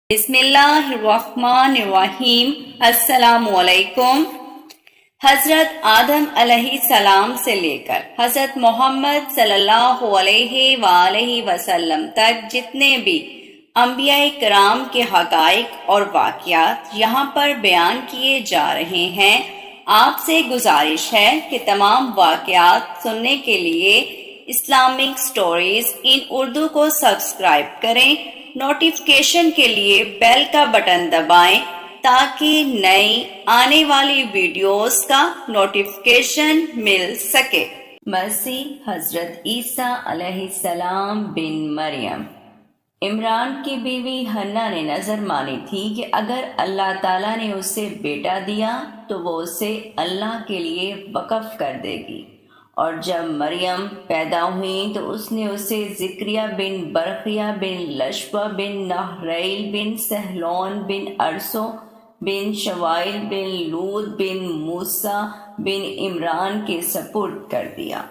بسم اللہ الرحمن الرحیم۔ السلام علیکم۔ حضرت آدم علیہ السلام سے لے کر حضرت محمد صلی اللہ علیہ وآلہ وسلم تک جتنے بھی انبیاء کرام کے حقائق اور واقعات یہاں پر بیان کیے جا رہے ہیں، آپ سے گزارش ہے کہ تمام واقعات سننے کے لیے اسلامک سٹوریز ان اردو کو سبسکرائب کریں، نوٹیفیکیشن کے لیے بیل کا بٹن دبائیں تاکہ نئی آنے والی ویڈیوز کا نوٹیفیکیشن مل سکے۔ مسیح حضرت عیسیٰ علیہ السلام بن مریم۔ عمران کی بیوی حنا نے نظر مانی تھی کہ اگر اللہ تعالیٰ نے اسے بیٹا دیا تو وہ اسے اللہ کے لیے وقف کر دے گی، اور جب مریم پیدا ہوئی تو اس نے اسے زکریا بن برقیہ بن لشبہ بن نہریل بن سہلون بن ارسو بن شوائل بن لوط بن موسیٰ بن عمران کے سپرد کر دیا۔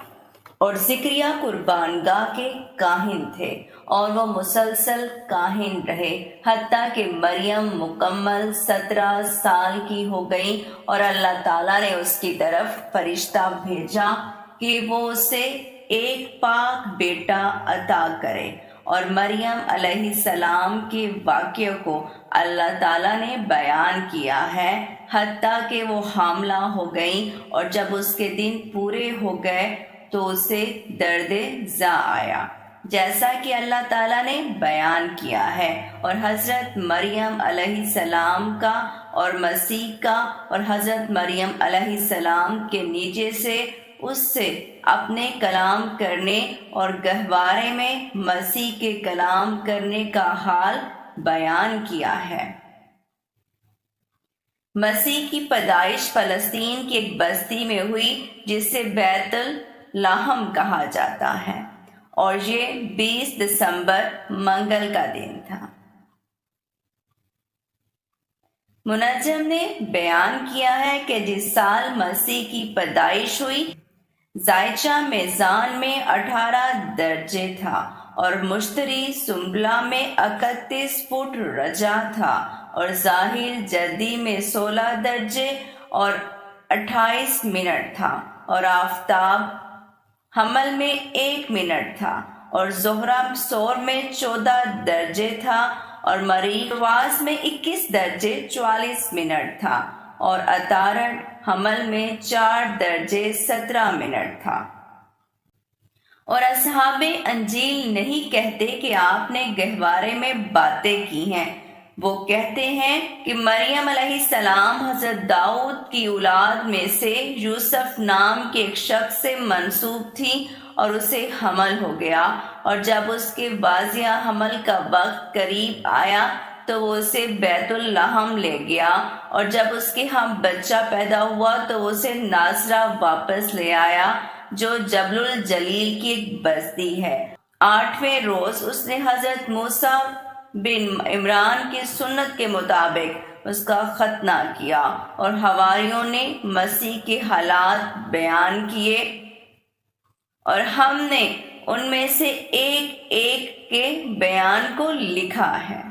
اور زکریا قربان گاہ کے کاہن تھے اور وہ مسلسل کاہن رہے حتیٰ کہ مریم مکمل 17 سال کی ہو گئی، اور اللہ تعالیٰ نے اس کی طرف فرشتہ بھیجا کہ وہ اسے ایک پاک بیٹا عطا کرے۔ اور مریم علیہ السلام کے واقعے کو اللہ تعالیٰ نے بیان کیا ہے حتیٰ کہ وہ حاملہ ہو گئی، اور جب اس کے دن پورے ہو گئے تو اسے درد زا آیا، جیسا کہ اللہ تعالیٰ نے بیان کیا ہے۔ اور حضرت مریم علیہ السلام کا اور مسیح کا اور حضرت مریم علیہ السلام کے نیچے سے اس سے اپنے کلام کرنے اور گہوارے میں مسیح کے کلام کرنے کا حال بیان کیا ہے۔ مسیح کی پیدائش فلسطین کی ایک بستی میں ہوئی جسے بیت لحم کہا جاتا ہے، اور یہ 20 دسمبر منگل کا دن تھا۔ منجم نے بیان کیا ہے کہ جس سال مسیح کی پیدائش ہوئی، ذائچہ میزان میں 18 درجے تھا، اور مشتری سنبلہ میں 31 فٹ رجا تھا، اور ظاہر جدی میں 16 درجے اور 28 منٹ تھا، اور آفتاب حمل میں 1 منٹ تھا، اور زہرہ سور میں 14 درجے تھا، اور مریخ پرواز میں 21 درجے 44 منٹ تھا، اور عطارد حمل میں 4 درجے 17 منٹ تھا۔ اور اصحاب انجیل نہیں کہتے کہ آپ نے گہوارے میں باتیں کی ہیں، وہ کہتے ہیں کہ مریم علیہ السلام حضرت داؤد کی اولاد میں سے یوسف نام کے ایک شخص سے منسوب تھی، اور اسے حمل ہو گیا، اور جب اس کے واضح حمل کا وقت قریب آیا تو وہ اسے بیت لحم لے گیا، اور جب اس کے ہاں بچہ پیدا ہوا تو وہ اسے ناصرہ واپس لے آیا جو جبل الجلیل کی ایک بستی ہے۔ 8ویں روز اس نے حضرت موسیٰ بن عمران کی سنت کے مطابق اس کا ختنہ کیا، اور حواریوں نے مسیح کے حالات بیان کیے، اور ہم نے ان میں سے ایک ایک کے بیان کو لکھا ہے۔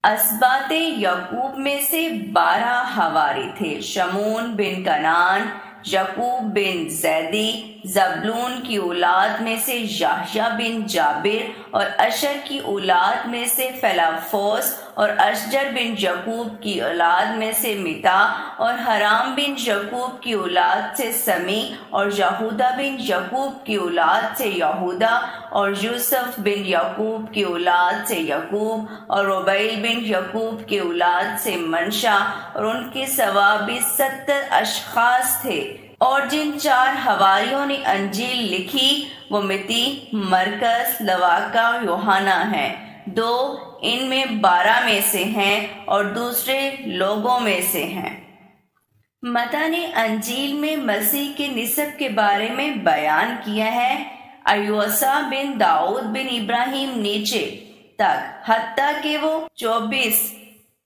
اسباط یعقوب میں سے 12 حواری تھے: شمعون بن کنعان، یعقوب بن زیدی، زبلون کی اولاد میں سے یحییٰ بن جابر، اور اشر کی اولاد میں سے فلافوس، اور اشجر بن یعقوب کی اولاد میں سے متا، اور حرام بن یعقوب کی اولاد سے سمی، اور یہودا بن یعقوب کی اولاد سے یہودا، اور یوسف بن یعقوب کی اولاد سے یعقوب، اور ربیل بن یعقوب کی اولاد سے منشا، اور ان کے سوا بھی 70 اشخاص تھے۔ اور جن 4 حواریوں نے انجیل لکھی وہ متی، مرکز، لواقا، یوحنا ہیں۔ 2 ان میں 12 میں سے ہیں اور دوسرے لوگوں میں سے ہیں۔ متی نے انجیل میں مسیح کے نسب کے بارے میں بیان کیا ہے، ایوسا بن داؤد بن ابراہیم نیچے تک، حتیٰ کہ وہ 24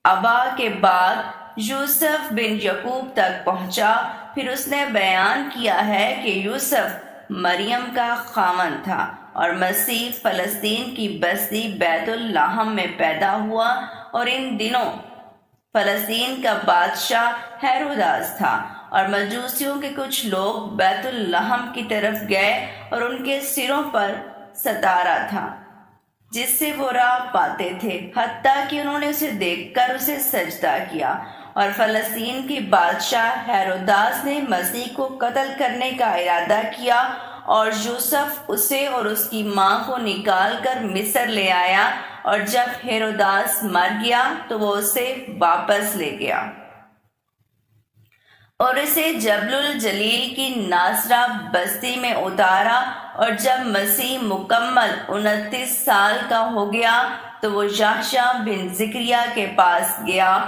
ابا کے بعد یوسف بن یعقوب تک پہنچا۔ پھر اس نے بیان کیا ہے کہ یوسف مریم کا خاوند تھا، اور مسیح فلسطین کی بستی بیت لحم میں پیدا ہوا، اور ان دنوں فلسطین کا بادشاہ ہیروداس تھا، اور مجوسیوں کے کچھ لوگ بیت اللحم کی طرف گئے اور ان کے سروں پر ستارہ تھا جس سے وہ راہ پاتے تھے، حتیٰ کہ انہوں نے اسے دیکھ کر اسے سجدہ کیا۔ اور فلسطین کے بادشاہ ہیروداس نے مسیح کو قتل کرنے کا ارادہ کیا، اور یوسف اسے اور اس کی ماں کو نکال کر مصر لے آیا، اور جب ہیروداس مر گیا تو وہ اسے واپس لے گیا اور اسے جبل الجلیل کی ناصرہ بستی میں اتارا۔ اور جب مسیح مکمل 29 سال کا ہو گیا تو وہ یحییٰ بن زکریا کے پاس گیا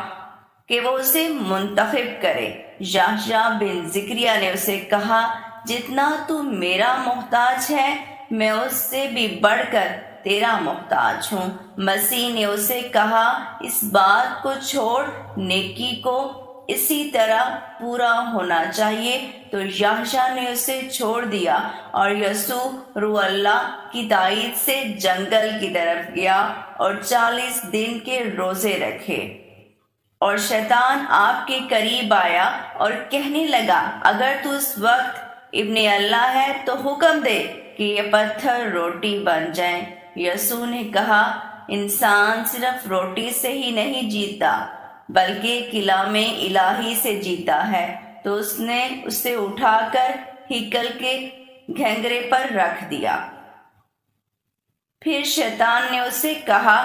کہ وہ اسے منتخب کرے۔ یحییٰ بن زکریا نے اسے کہا، جتنا تو میرا محتاج ہے میں اس سے بھی بڑھ کر تیرا محتاج ہوں۔ مسیح نے اسے کہا، اس بات کو چھوڑ، نیکی کو اسی طرح پورا ہونا چاہیے۔ تو یحییٰ نے اسے چھوڑ دیا اور یسوع روح اللہ کی تائید سے جنگل کی طرف گیا اور 40 دن کے روزے رکھے۔ اور شیطان آپ کے قریب آیا اور کہنے لگا، اگر تو اس وقت ابن اللہ ہے تو حکم دے کہ یہ پتھر روٹی بن جائیں۔ یسوع نے کہا، انسان صرف روٹی سے ہی نہیں جیتا بلکہ کلام الہی سے جیتا ہے۔ تو اس نے اسے اٹھا کر ہیکل کے گھنگرے پر رکھ دیا۔ پھر شیطان نے اسے کہا،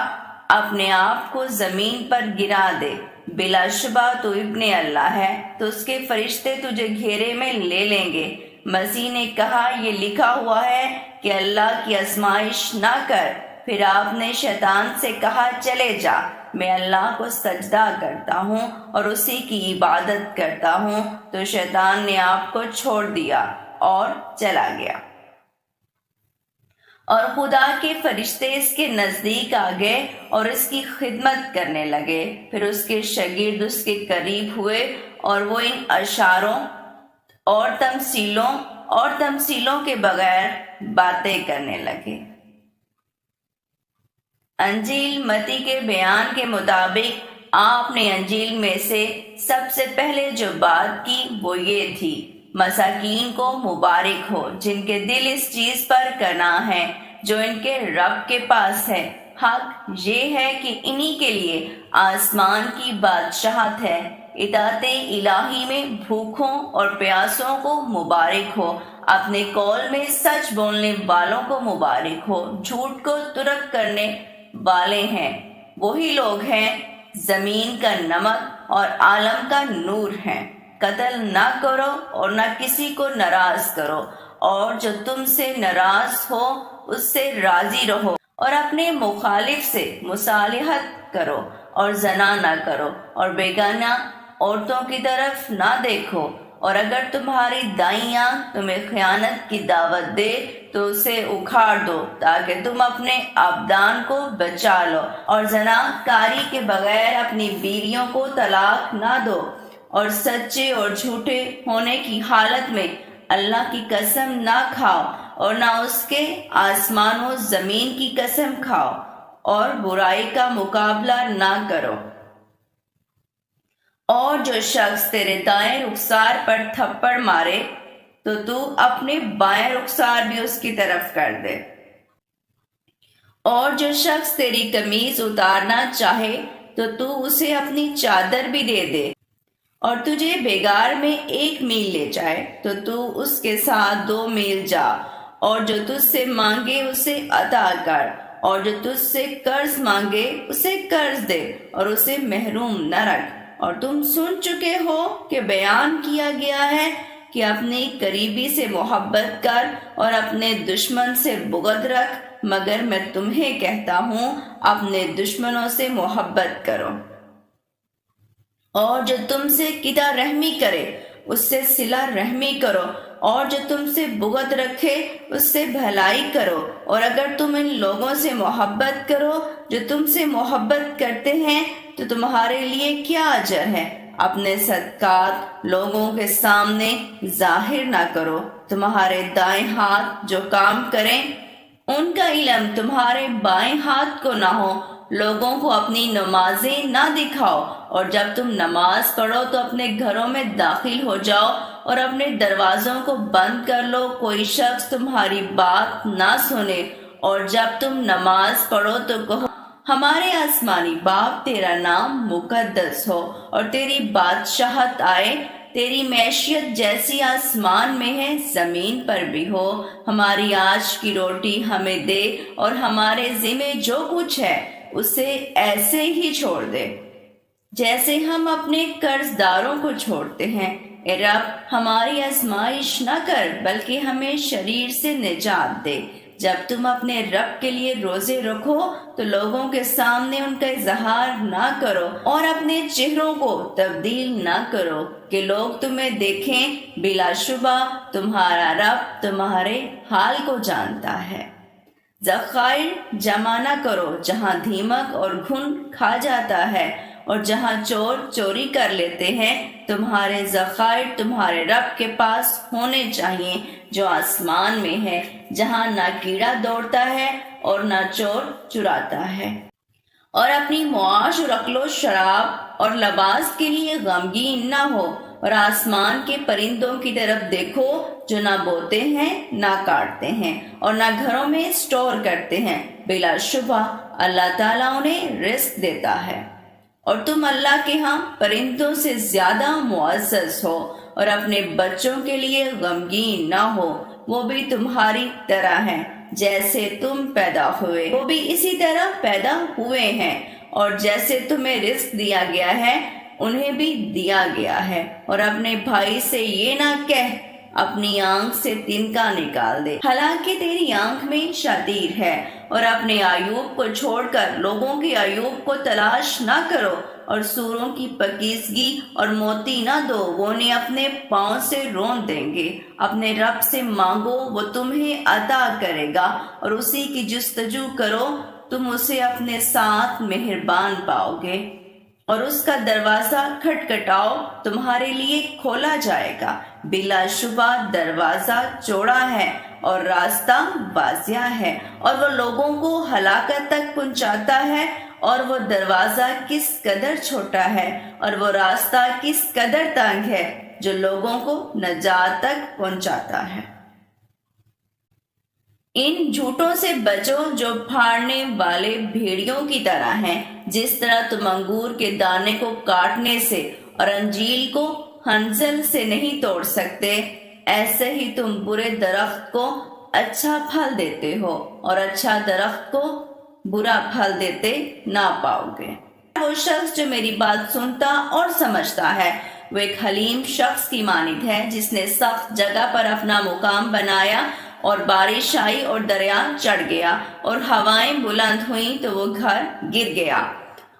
اپنے آپ کو زمین پر گرا دے، بلا شبہ تو ابن اللہ ہے، تو اس کے فرشتے تجھے گھیرے میں لے لیں گے۔ مسیح نے کہا، یہ لکھا ہوا ہے کہ اللہ کی آزمائش نہ کر۔ پھر آپ نے شیطان سے کہا، چلے جا، میں اللہ کو سجدہ کرتا ہوں اور اسی کی عبادت کرتا ہوں۔ تو شیطان نے آپ کو چھوڑ دیا اور چلا گیا۔ اور خدا کے فرشتے اس کے نزدیک آ گئے اور اس کی خدمت کرنے لگے۔ پھر اس کے شاگرد اس کے قریب ہوئے اور وہ ان اشاروں اور تمثیلوں کے بغیر باتیں کرنے لگے۔ انجیل متی کے بیان کے مطابق آپ نے انجیل میں سے سب سے پہلے جو بات کی وہ یہ تھی، مساکین کو مبارک ہو جن کے دل اس چیز پر قناع ہے جو ان کے رب کے پاس ہے۔ حق یہ ہے کہ انہی کے لیے آسمان کی بادشاہت ہے۔ اطاعت الہی میں بھوکوں اور پیاسوں کو مبارک ہو، اپنے قول میں سچ بولنے والوں کو مبارک ہو، جھوٹ کو ترک کرنے والے ہیں وہی لوگ ہیں زمین کا نمک اور عالم کا نور ہیں۔ قتل نہ کرو اور نہ کسی کو ناراض کرو، اور جو تم سے ناراض ہو اس سے راضی رہو، اور اپنے مخالف سے مصالحت کرو، اور زنا نہ کرو، اور بیگانہ عورتوں کی طرف نہ دیکھو، اور اگر تمہاری دائیں آنکھ تمہیں خیانت کی دعوت دے تو اسے اکھاڑ دو، تاکہ تم اپنے ابدان کو بچا لو، اور زنا کاری کے بغیر اپنی بیویوں کو طلاق نہ دو، اور سچے اور جھوٹے ہونے کی حالت میں اللہ کی قسم نہ کھاؤ، اور نہ اس کے آسمان و زمین کی قسم کھاؤ، اور برائی کا مقابلہ نہ کرو۔ اور جو شخص تیرے دائیں رخسار پر تھپڑ مارے تو تو اپنے بائیں رخسار بھی اس کی طرف کر دے۔ اور جو شخص تیری قمیض اتارنا چاہے تو تو اسے اپنی چادر بھی دے دے۔ اور تجھے بیگار میں 1 میل لے جائے تو تو اس کے ساتھ 2 میل جا، اور جو تجھ سے مانگے اسے عطا کر، اور جو تجھ سے قرض مانگے اسے قرض دے، اور اسے محروم نہ رکھ۔ اور تم سن چکے ہو کہ بیان کیا گیا ہے کہ اپنے قریبی سے محبت کر اور اپنے دشمن سے بغض رکھ، مگر میں تمہیں کہتا ہوں اپنے دشمنوں سے محبت کرو۔ اور جو تم سے قطع رحمی کرے اس سے صلہ رحمی کرو، اور جو تم سے بغض رکھے اس سے بھلائی کرو۔ اور اگر تم ان لوگوں سے محبت کرو جو تم سے محبت کرتے ہیں تو تمہارے لیے کیا اجر ہے؟ اپنے صدقات لوگوں کے سامنے ظاہر نہ کرو۔ تمہارے دائیں ہاتھ جو کام کریں ان کا علم تمہارے بائیں ہاتھ کو نہ ہو، لوگوں کو اپنی نمازیں نہ دکھاؤ، اور جب تم نماز پڑھو تو اپنے گھروں میں داخل ہو جاؤ اور اپنے دروازوں کو بند کر لو، کوئی شخص تمہاری بات نہ سنے، اور جب تم نماز پڑھو تو کہو ہمارے آسمانی باپ تیرا نام مقدس ہو، اور تیری بادشاہت آئے، تیری معیشت جیسی آسمان میں ہے زمین پر بھی ہو، ہماری آج کی روٹی ہمیں دے، اور ہمارے ذمہ جو کچھ ہے اسے ایسے ہی چھوڑ دے جیسے ہم اپنے قرض داروں کو چھوڑتے ہیں، اے رب ہماری آزمائش نہ کر بلکہ ہمیں شریر سے نجات دے۔ جب تم اپنے رب کے لیے روزے رکھو تو لوگوں کے سامنے ان کا اظہار نہ کرو اور اپنے چہروں کو تبدیل نہ کرو کہ لوگ تمہیں دیکھیں، بلا شبہ تمہارا رب تمہارے حال کو جانتا ہے۔ ذخائر جمع نہ کرو جہاں دیمک اور گھن کھا جاتا ہے اور جہاں چور چوری کر لیتے ہیں، تمہارے ذخائر تمہارے رب کے پاس ہونے چاہیے جو آسمان میں ہے، جہاں نہ کیڑا دوڑتا ہے اور نہ چور چراتا ہے۔ اور اپنی معاش اور عقل و شراب اور لباس کے لیے غمگین نہ ہو، اور آسمان کے پرندوں کی طرف دیکھو جو نہ بوتے ہیں نہ کاٹتے ہیں اور نہ گھروں میں اسٹور کرتے ہیں، بلا شبہ اللہ تعالیٰ انہیں رزق دیتا ہے، اور تم اللہ کے ہاں پرندوں سے زیادہ معزز ہو، اور اپنے بچوں کے لیے غمگین نہ ہو، وہ بھی تمہاری طرح ہیں، جیسے تم پیدا ہوئے وہ بھی اسی طرح پیدا ہوئے ہیں، اور جیسے تمہیں رزق دیا گیا ہے انہیں بھی دیا گیا ہے۔ اور اپنے بھائی سے یہ نہ کہہ اپنی آنکھ سے تنکا نکال دے، حالانکہ تیری آنکھ میں شتیر ہے، اور اپنے عیوب کو چھوڑ کر لوگوں کے عیوب کو تلاش نہ کرو، اور سوروں کی پکیزگی اور موتی نہ دو، وہ انہیں اپنے پاؤں سے رون دیں گے۔ اپنے رب سے مانگو، وہ تمہیں عطا کرے گا، اور اسی کی جستجو کرو، تم اسے اپنے ساتھ مہربان پاؤ گے، اور اس کا دروازہ کھٹکھٹاؤ تمہارے لیے کھولا جائے گا۔ بلا شبہ دروازہ چوڑا ہے اور راستہ واضح ہے، اور وہ لوگوں کو ہلاکت تک پہنچاتا ہے، اور وہ دروازہ کس قدر چھوٹا ہے اور وہ راستہ کس قدر تنگ ہے جو لوگوں کو نجات تک پہنچاتا ہے۔ ان جھوٹوں سے بچو جو پھاڑنے والے بھیڑیوں کی طرح ہیں، جس طرح تم انگور کے دانے کو کاٹنے سے اور انجیل کو ہنزل سے نہیں توڑ سکتے، ایسے ہی تم برے درخت کو اچھا پھل دیتے ہو اور اچھا درخت کو برا پھل دیتے نہ پاؤ گے۔ وہ شخص جو میری بات سنتا اور سمجھتا ہے وہ ایک حلیم شخص کی مانند ہے جس نے سخت جگہ پر اپنا مقام بنایا، اور بارش آئی اور دریا چڑھ گیا اور ہوائیں بلند ہوئیں تو وہ گھر گر گیا۔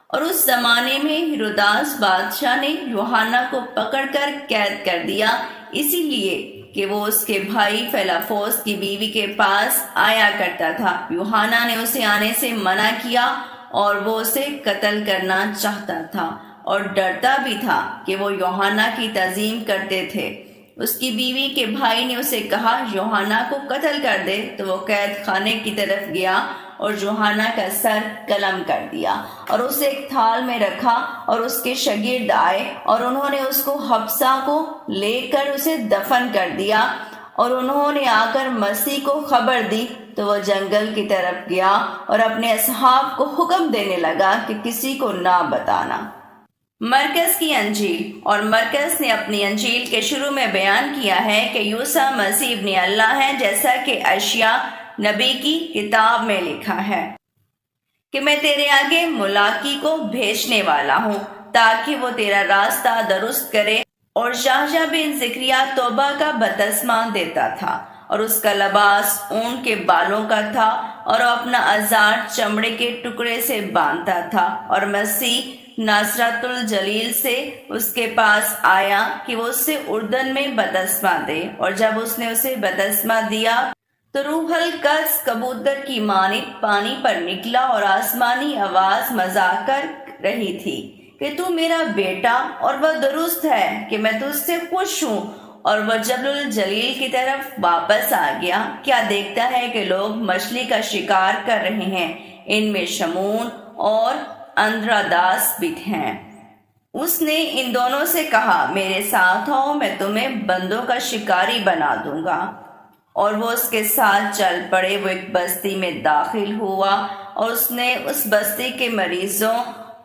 اور اس زمانے میں ہیروداس بادشاہ نے یوحنا کو پکڑ کر قید کر دیا، اسی لیے کہ وہ اس کے بھائی فیلفوس کی بیوی کے پاس آیا کرتا تھا۔ یوحنا نے اسے آنے سے منع کیا اور وہ اسے قتل کرنا چاہتا تھا، اور ڈرتا بھی تھا کہ وہ یوحنا کی تعظیم کرتے تھے۔ اس کی بیوی کے بھائی نے اسے کہا یوحنا کو قتل کر دے، تو وہ قید خانے کی طرف گیا اور یوحنا کا سر قلم کر دیا اور اسے ایک تھال میں رکھا، اور اس کے شاگرد آئے اور انہوں نے اس کو حبسہ کو لے کر اسے دفن کر دیا، اور انہوں نے آ کر مسیح کو خبر دی تو وہ جنگل کی طرف گیا اور اپنے اصحاب کو حکم دینے لگا کہ کسی کو نہ بتانا۔ مرکز کی انجیل، اور مرکز نے اپنی انجیل کے شروع میں بیان کیا ہے کہ یسوع مسیح ابن اللہ ہے، جیسا کہ اشعیاء نبی کی کتاب میں لکھا ہے کہ میں تیرے آگے ملاکی کو بھیجنے والا ہوں تاکہ وہ تیرا راستہ درست کرے۔ اور یحییٰ بن زکریا توبہ کا بپتسمہ دیتا تھا، اور اس کا لباس اون کے بالوں کا تھا، اور وہ اپنا ازار چمڑے کے ٹکڑے سے باندھتا تھا، اور مسیح ناصرت الجلیل سے اس کے پاس آیا کہ وہ اس سے اردن میں بپتسمہ دے، اور جب اس نے اسے بپتسمہ دیا تو روح القدس کبوتر کی مانند پانی پر نکلا، اور آسمانی آواز مذاق کر رہی تھی کہ تو میرا بیٹا اور وہ درست ہے کہ میں تجھ سے خوش ہوں۔ اور وہ جبل الجلیل کی طرف واپس آ گیا، کیا دیکھتا ہے کہ لوگ مچھلی کا شکار کر رہے ہیں، ان میں شمعون اور اندراداس بھی ہیں۔ اس نے ان دونوں سے کہا میرے ساتھ آؤ، میں تمہیں بندوں کا شکاری بنا دوں گا، اور وہ اس کے ساتھ چل پڑے۔ وہ ایک بستی میں داخل ہوا اور اس نے اس بستی کے مریضوں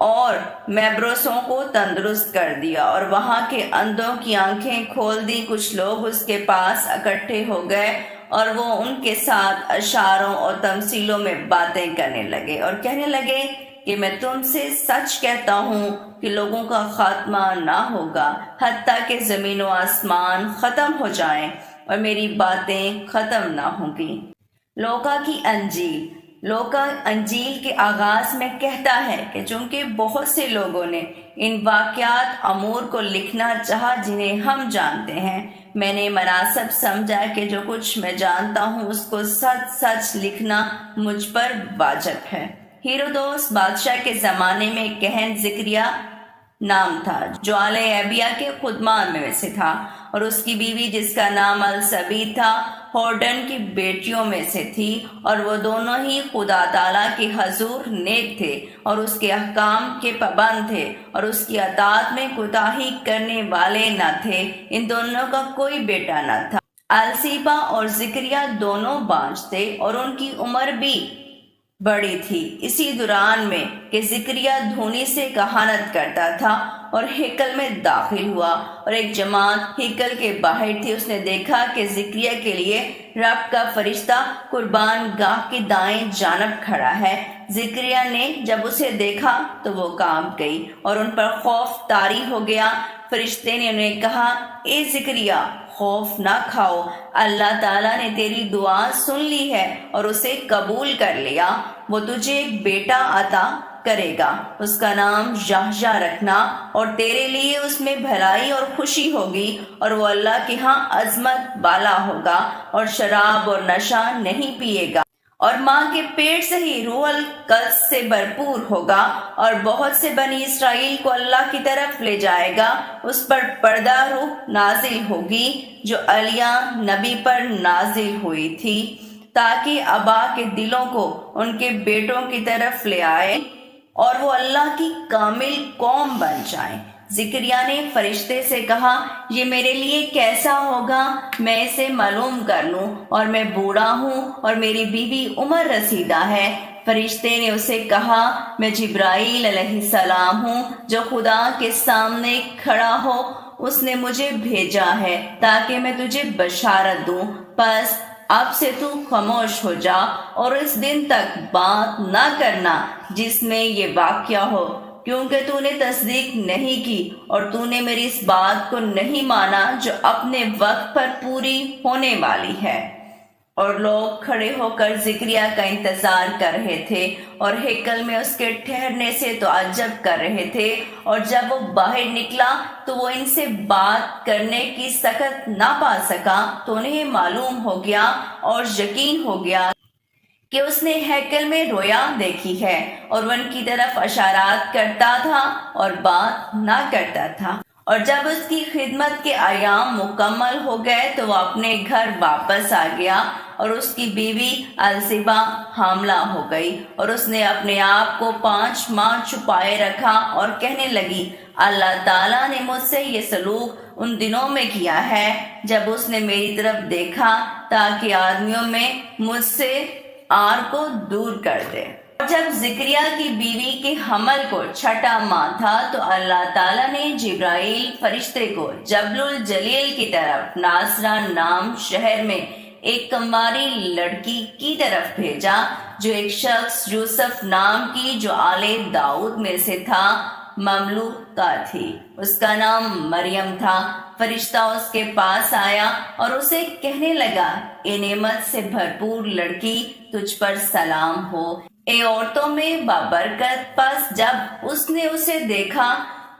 اور میبروسوں کو تندرست کر دیا اور وہاں کے اندھوں کی آنکھیں کھول دی۔ کچھ لوگ اس کے پاس اکٹھے ہو گئے اور وہ ان کے ساتھ اشاروں اور تمثیلوں میں باتیں کرنے لگے اور کہنے لگے کہ میں تم سے سچ کہتا ہوں کہ لوگوں کا خاتمہ نہ ہوگا حتیٰ کہ زمین و آسمان ختم ہو جائیں اور میری باتیں ختم نہ ہوں گی۔ لوکا کی انجیل۔ لوکا انجیل کے آغاز میں کہتا ہے کہ چونکہ بہت سے لوگوں نے ان واقعات امور کو لکھنا چاہا جنہیں ہم جانتے ہیں، میں نے مناسب سمجھا کہ جو کچھ میں جانتا ہوں اس کو سچ سچ لکھنا مجھ پر واجب ہے۔ ہیرودوس بادشاہ کے زمانے میں ایک کہن زکریا نام تھا جو آل ابیا کے خدمان میں سے تھا، اور اس کی بیوی جس کا نام الصبیت تھا ہورڈن کی بیٹیوں میں سے تھی، اور وہ دونوں ہی خدا تعالیٰ کے حضور نیک تھے اور اس کے احکام کے پابند تھے اور اس کی اطاعت میں کوتاہی کرنے والے نہ تھے۔ ان دونوں کا کوئی بیٹا نہ تھا۔ الصبا اور زکریا دونوں بانجھ تھے اور ان کی عمر بھی بڑی تھی۔ اسی دوران میں کہ زکریا دھونی سے کہانت کرتا تھا اور ہیکل میں داخل ہوا، اور ایک جماعت ہیکل کے باہر تھی۔ اس نے دیکھا کہ زکریا کے لیے رب کا فرشتہ قربان گاہ کی دائیں جانب کھڑا ہے۔ زکریا نے جب اسے دیکھا تو وہ کانپ گئی اور ان پر خوف طاری ہو گیا۔ فرشتے نے انہیں کہا، اے زکریا، خوف نہ کھاؤ، اللہ تعالیٰ نے تیری دعا سن لی ہے اور اسے قبول کر لیا۔ وہ تجھے ایک بیٹا عطا کرے گا، اس کا نام یحییٰ رکھنا، اور تیرے لیے اس میں بھلائی اور خوشی ہوگی، اور وہ اللہ کے ہاں عظمت والا ہوگا اور شراب اور نشہ نہیں پیے گا، اور ماں کے پیٹ سے ہی روح القدس سے بھرپور ہوگا، اور بہت سے بنی اسرائیل کو اللہ کی طرف لے جائے گا۔ اس پر پردہ روح نازل ہوگی جو ایلیا نبی پر نازل ہوئی تھی، تاکہ آبا کے دلوں کو ان کے بیٹوں کی طرف لے آئے اور وہ اللہ کی کامل قوم بن جائیں۔ زکریا نے فرشتے سے کہا، یہ میرے لیے کیسا ہوگا؟ میں اسے معلوم کر لوں، اور میں بوڑھا ہوں اور میری بیوی عمر رسیدہ ہے۔ فرشتے نے اسے کہا، میں جبرائیل علیہ السلام ہوں جو خدا کے سامنے کھڑا ہو۔ اس نے مجھے بھیجا ہے تاکہ میں تجھے بشارت دوں، پس اب سے تو خاموش ہو جا اور اس دن تک بات نہ کرنا جس میں یہ واقعہ ہو، کیونکہ تو نے تصدیق نہیں کی اور تو نے میری اس بات کو نہیں مانا جو اپنے وقت پر پوری ہونے والی ہے۔ اور لوگ کھڑے ہو کر زکریا کا انتظار کر رہے تھے اور ہیکل میں اس کے ٹھہرنے سے تعجب کر رہے تھے، اور جب وہ باہر نکلا تو وہ ان سے بات کرنے کی سخت نہ پا سکا، تو انہیں معلوم ہو گیا اور یقین ہو گیا کہ اس نے ہیکل میں رویا دیکھی ہے، اور وہ ان کی طرف اشارات کرتا تھا اور بات نہ کرتا تھا۔ اور جب اس کی خدمت کے ایام مکمل ہو گئے تو وہ اپنے گھر واپس آ گیا، اور اس کی بیوی الصبا حاملہ ہو گئی، اور اس نے اپنے آپ کو 5 ماہ چھپائے رکھا اور کہنے لگی، اللہ تعالیٰ نے مجھ سے یہ سلوک ان دنوں میں کیا ہے جب اس نے میری طرف دیکھا تاکہ آدمیوں میں مجھ سے آر کو دور کر دے۔ جب زکریا کی بیوی کے حمل کو 6واں ماہ تھا تو اللہ تعالیٰ نے جبرائیل فرشتے کو جبل الجلیل کی طرف ناصرہ نام شہر میں ایک کنواری لڑکی کی طرف بھیجا جو ایک شخص یوسف نام کی جو آل داؤد میں سے تھا مملوکہ تھی، اس کا نام مریم تھا۔ فرشتہ اس کے پاس آیا اور اسے کہنے لگا، اے نعمت سے بھرپور لڑکی، تجھ پر سلام ہو، اے عورتوں میں بابرکت۔ پس جب اس نے اسے دیکھا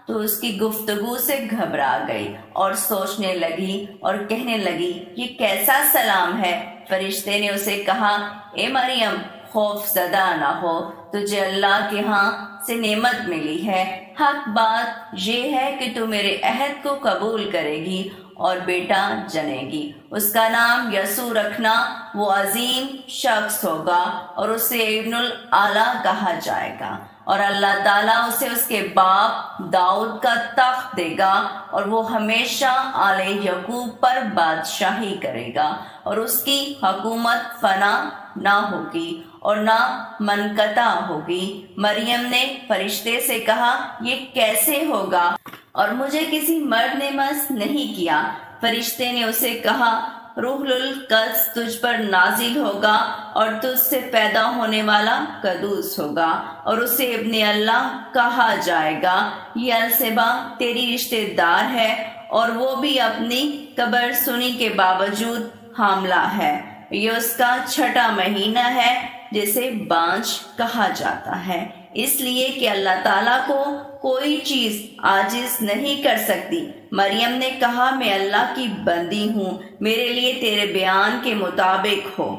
تو اس کی گفتگو سے گھبرا گئی اور سوچنے لگی اور کہنے لگی، یہ کیسا سلام ہے؟ فرشتے نے اسے کہا، اے مریم، خوف زدہ نہ ہو، تجھے اللہ کے ہاں سے نعمت ملی ہے۔ حق بات یہ ہے کہ تو میرے عہد کو قبول کرے گی اور بیٹا جنے گی، اس کا نام یسوع رکھنا۔ وہ عظیم شخص ہوگا اور اسے ابن الاعلیٰ کہا جائے گا، اور اللہ تعالیٰ اسے اس کے باپ داؤد کا تخت دے گا اور وہ ہمیشہ آل یعقوب پر بادشاہی کرے گا اور اس کی حکومت فنا نہ ہوگی اور نہ منقطع ہوگی۔ مریم نے فرشتے سے کہا، یہ کیسے ہوگا اور مجھے کسی مرد نے مس نہیں کیا؟ فرشتے نے اسے کہا، روح القدس تجھ پر نازل ہوگا اور تجھ سے پیدا ہونے والا قدوس ہوگا اور اسے ابن اللہ کہا جائے گا۔ یہ الصبا تیری رشتہ دار ہے اور وہ بھی اپنی قبر سنی کے باوجود حاملہ ہے۔ یہ اس کا چھٹا مہینہ ہے جسے بانجھ کہا جاتا ہے، اس لیے کہ اللہ تعالیٰ کو کوئی چیز عاجز نہیں کر سکتی۔ مریم نے کہا، میں اللہ کی بندی ہوں، میرے لیے تیرے بیان کے مطابق ہو۔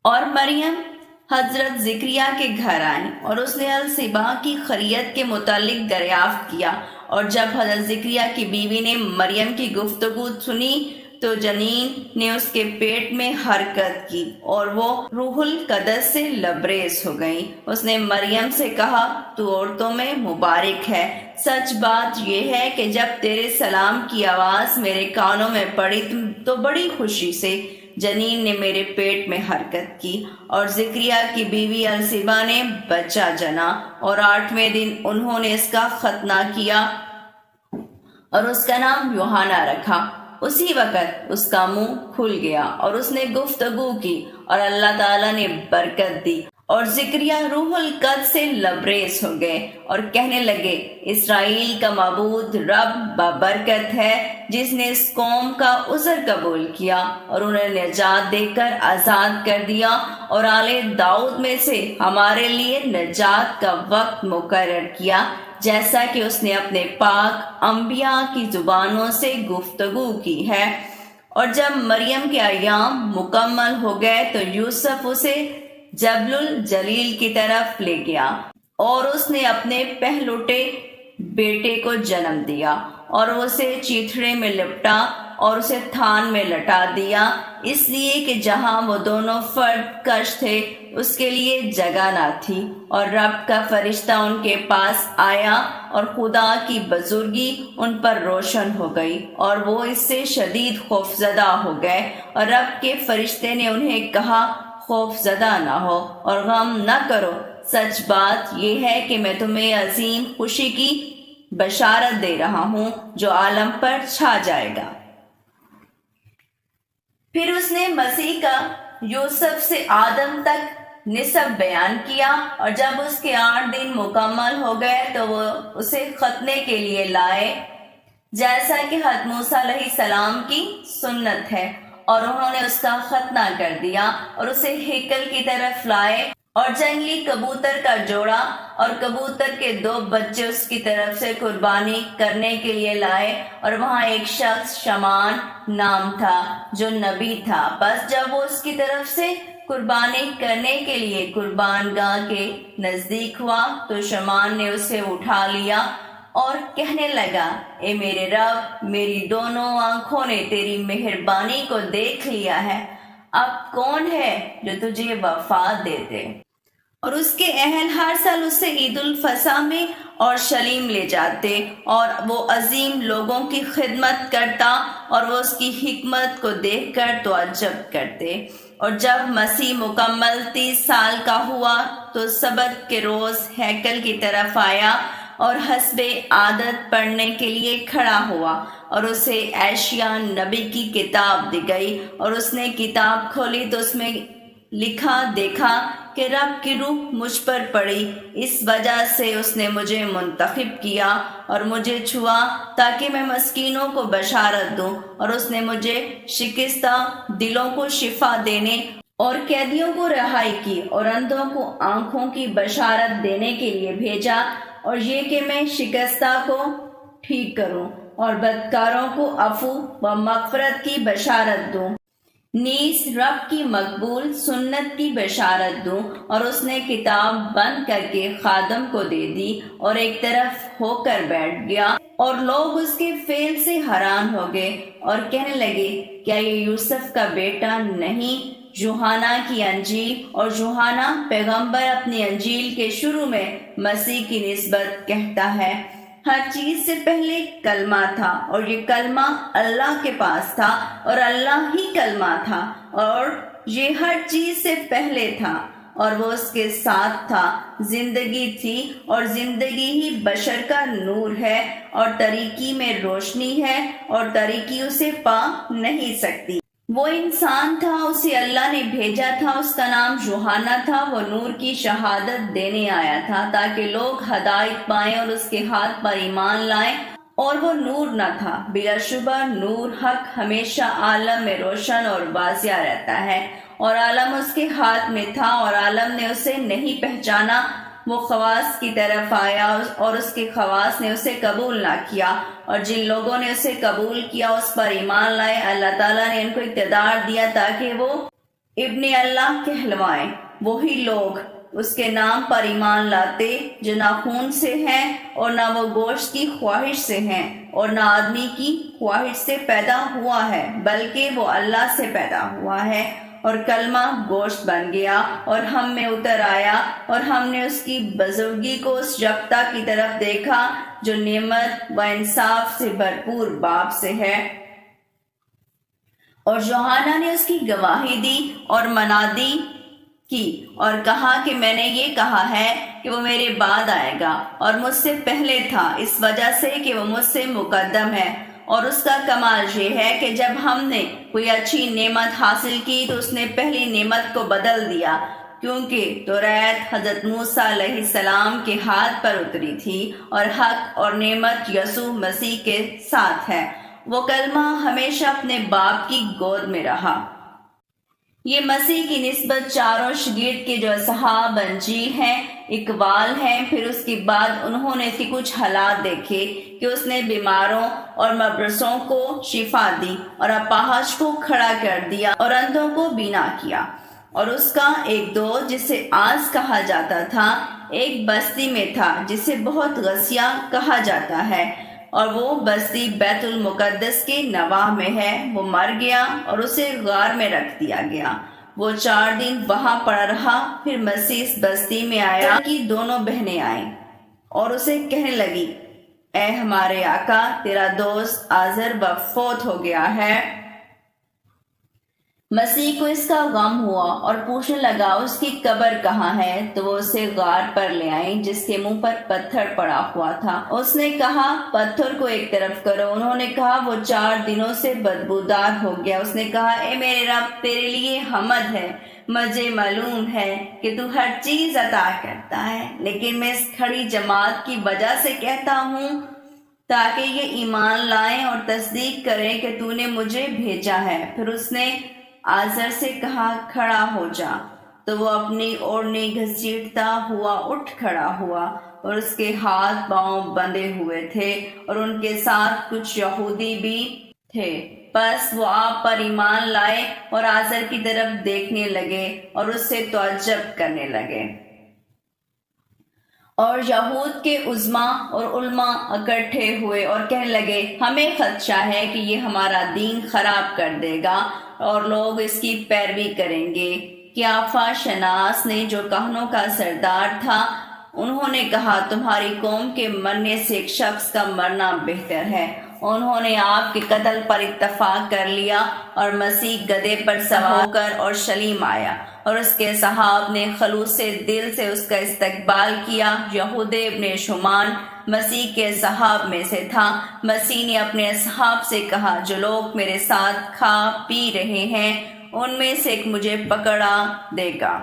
اور مریم حضرت زکریا کے گھر آئی اور اس نے الصبا کی خریت کے متعلق دریافت کیا، اور جب حضرت زکریا کی بیوی نے مریم کی گفتگو سنی تو جنین نے اس کے پیٹ میں حرکت کی اور وہ روح القدس سے لبریز ہو گئی۔ اس نے مریم سے کہا، تو عورتوں میں مبارک ہے۔ سچ بات یہ ہے کہ جب تیرے سلام کی آواز میرے کانوں میں پڑی تو بڑی خوشی سے جنین نے میرے پیٹ میں حرکت کی، اور زکریا کی بیوی الصبا نے بچہ جنا، اور 8ویں دن انہوں نے اس کا ختنہ کیا اور اس کا نام یوحنا رکھا۔ اسی وقت اس کا منہ کھل گیا اور اس نے گفتگو کی اور اللہ تعالیٰ نے برکت دی، اور زکریا روح القدس سے لبریز ہو گئے اور کہنے لگے، اسرائیل کا معبود رب بابرکت ہے، جس نے اس قوم کا عذر قبول کیا اور انہیں نجات دے کر آزاد کر دیا، اور آل داؤد میں سے ہمارے لیے نجات کا وقت مقرر کیا، جیسا کہ اس نے اپنے پاک انبیاء کی زبانوں سے گفتگو کی ہے۔ اور جب مریم کے ایام مکمل ہو گئے تو یوسف اسے جبل الجلیل کی طرف لے گیا، اور اس نے اپنے پہلوٹے بیٹے کو جنم دیا، اور اسے چیتھڑے میں لپٹا اور اسے تھان میں لٹا دیا، اس لیے کہ جہاں وہ دونوں فرد کش تھے اس کے لیے جگہ نہ تھی۔ اور رب کا فرشتہ ان کے پاس آیا اور خدا کی بزرگی ان پر روشن ہو گئی، اور وہ اس سے شدید خوفزدہ ہو گئے۔ اور رب کے فرشتے نے انہیں کہا، خوف زدہ نہ ہو اور غم نہ کرو، سچ بات یہ ہے کہ میں تمہیں عظیم خوشی کی بشارت دے رہا ہوں جو عالم پر چھا جائے گا۔ پھر اس نے مسیح کا یوسف سے آدم تک نسب بیان کیا، اور جب اس کے 8 دن مکمل ہو گئے تو وہ اسے ختنے کے لیے لائے، جیسا کہ حضرت موسیٰ علیہ السلام کی سنت ہے، اور انہوں نے اس کا ختنہ کر دیا اور اسے ہیکل کی طرف لائے، اور جنگلی کبوتر کا جوڑا اور کبوتر کے 2 بچے اس کی طرف سے قربانی کرنے کے لیے لائے، اور وہاں ایک شخص شمان نام تھا جو نبی تھا۔ بس جب وہ اس کی طرف سے قربانی کرنے کے لیے قربان گاہ کے نزدیک ہوا تو شمان نے اسے اٹھا لیا اور کہنے لگا، اے میرے رب، میری دونوں آنکھوں نے تیری مہربانی کو دیکھ لیا ہے، اب کون ہے جو تجھے وفات دے دے؟ اور اس کے اہل ہر سال اسے عید الفصح میں اور شلیم لے جاتے، اور وہ عظیم لوگوں کی خدمت کرتا اور وہ اس کی حکمت کو دیکھ کر تعجب کرتے۔ اور جب مسیح مکمل 30 سال کا ہوا تو سبت کے روز ہیکل کی طرف آیا اور حسب عادت پڑھنے کے لیے کھڑا ہوا، اور اسے اشعیاء نبی کی کتاب دی گئی، اور اس نے کتاب کھولی تو اس میں لکھا دیکھا کہ رب کی روح مجھ پر پڑی، اس وجہ سے اس نے مجھے منتخب کیا اور مجھے چھوا تاکہ میں مسکینوں کو بشارت دوں، اور اس نے مجھے شکستہ دلوں کو شفا دینے اور قیدیوں کو رہائی کی اور اندھوں کو آنکھوں کی بشارت دینے کے لیے بھیجا، اور یہ کہ میں شکستہ کو ٹھیک کروں اور بدکاروں کو عفو و مغفرت کی بشارت دوں، نیز رب کی مقبول سنت کی بشارت دوں۔ اور اس نے کتاب بند کر کے خادم کو دے دی اور ایک طرف ہو کر بیٹھ گیا، اور لوگ اس کے فعل سے حیران ہو گئے اور کہنے لگے، کیا یہ یوسف کا بیٹا نہیں؟ یوحنا کی انجیل، اور یوحنا پیغمبر اپنی انجیل کے شروع میں مسیح کی نسبت کہتا ہے، ہر چیز سے پہلے کلمہ تھا، اور یہ کلمہ اللہ کے پاس تھا، اور اللہ ہی کلمہ تھا، اور یہ ہر چیز سے پہلے تھا، اور وہ اس کے ساتھ تھا، زندگی تھی، اور زندگی ہی بشر کا نور ہے، اور تاریکی میں روشنی ہے، اور تاریکی اسے پا نہیں سکتی۔ وہ انسان تھا، اسے اللہ نے بھیجا تھا، اس کا نام یوحنا تھا، وہ نور کی شہادت دینے آیا تھا تاکہ لوگ ہدایت پائیں اور اس کے ہاتھ پر ایمان لائیں، اور وہ نور نہ تھا، بلا شبہ نور حق ہمیشہ عالم میں روشن اور واضح رہتا ہے، اور عالم اس کے ہاتھ میں تھا، اور عالم نے اسے نہیں پہچانا، وہ خواص کی طرف آیا اور اس کے خواص نے اسے قبول نہ کیا، اور جن لوگوں نے اسے قبول کیا اس پر ایمان لائے، اللہ تعالیٰ نے ان کو اقتدار دیا تاکہ وہ ابن اللہ کہلوائیں، وہی لوگ اس کے نام پر ایمان لاتے جو نہ خون سے ہیں، اور نہ وہ گوشت کی خواہش سے ہیں، اور نہ آدمی کی خواہش سے پیدا ہوا ہے، بلکہ وہ اللہ سے پیدا ہوا ہے، اور کلمہ گوشت بن گیا اور ہم میں اتر آیا، اور ہم نے اس کی بزرگی کو اس یکتا کی طرف دیکھا جو نعمت و انصاف سے بھرپور باپ سے ہے۔ اور یوحنا نے اس کی گواہی دی اور منادی کی اور کہا کہ میں نے یہ کہا ہے کہ وہ میرے بعد آئے گا اور مجھ سے پہلے تھا، اس وجہ سے کہ وہ مجھ سے مقدم ہے، اور اس کا کمال یہ ہے کہ جب ہم نے کوئی اچھی نعمت حاصل کی تو اس نے پہلی نعمت کو بدل دیا، کیونکہ توریت حضرت موسیٰ علیہ السلام کے ہاتھ پر اتری تھی، اور حق اور نعمت یسوع مسیح کے ساتھ ہے۔ وہ کلمہ ہمیشہ اپنے باپ کی گود میں رہا۔ یہ مسیح کی نسبت چاروں شگرد کے جو اصحاب انجیل ہیں اقوال ہیں، پھر اس کے بعد انہوں نے کچھ حالات دیکھے کہ اس نے بیماروں اور مبرسوں کو شفا دی، اور اپاہج کو کھڑا کر دیا، اور اندھوں کو بینا کیا۔ اور اس کا ایک دوست جسے آز کہا جاتا تھا ایک بستی میں تھا جسے بہت غسیہ کہا جاتا ہے، اور وہ بستی بیت المقدس کے نواح میں ہے، وہ مر گیا اور اسے غار میں رکھ دیا گیا۔ وہ 4 دن وہاں پڑا رہا، پھر مسیح اس بستی میں آیا کہ دونوں بہنیں آئیں اور اسے کہنے لگی، اے ہمارے آقا، تیرا دوست آزر فوت ہو گیا ہے۔ مسیح کو اس کا غم ہوا اور پوچھنے لگا اس کی قبر کہاں ہے، تو وہ اسے غار پر لے آئیں جس کے منہ پر پتھر پڑا ہوا تھا۔ اس نے کہا پتھر کو ایک طرف کرو، انہوں نے کہا وہ 4 دنوں سے بدبودار ہو گیا۔ اس نے کہا اے میرے رب، تیرے لیے حمد ہے، مجھے معلوم ہے کہ تو ہر چیز عطا کرتا ہے، لیکن میں اس کھڑی جماعت کی وجہ سے کہتا ہوں تاکہ یہ ایمان لائیں اور تصدیق کریں کہ تو نے مجھے بھیجا ہے۔ پھر اس نے آزر سے کہا کھڑا ہو جا، تو وہ اپنی اوڑھنی گھسیٹتا ہوا اٹھ کھڑا ہوا، اور اس کے ہاتھ پاؤں بندھے ہوئے تھے، اور ان کے ساتھ کچھ یہودی بھی تھے۔ پس وہ آپ پر ایمان لائے اور آزر کی طرف دیکھنے لگے اور اس سے تعجب کرنے لگے۔ اور یہود کے عظماء اور علماء اکٹھے ہوئے اور کہنے لگے، ہمیں خدشہ ہے کہ یہ ہمارا دین خراب کر دے گا اور لوگ اس کی پیروی کریں گے۔ قیافہ شناس نے جو کہنوں کا سردار تھا، انہوں نے کہا تمہاری قوم کے مرنے سے ایک شخص کا مرنا بہتر ہے۔ انہوں نے آپ کے قتل پر اتفاق کر لیا، اور مسیح گدھے پر سوار ہو کر اورشلیم آیا، اور اس کے صحاب نے خلوص دل سے اس کا استقبال کیا۔ یہودہ ابن شمان مسیح کے صحاب میں سے تھا۔ مسیح نے اپنے اصحاب سے کہا، جو لوگ میرے ساتھ کھا پی رہے ہیں ان میں سے ایک مجھے پکڑا دے گا۔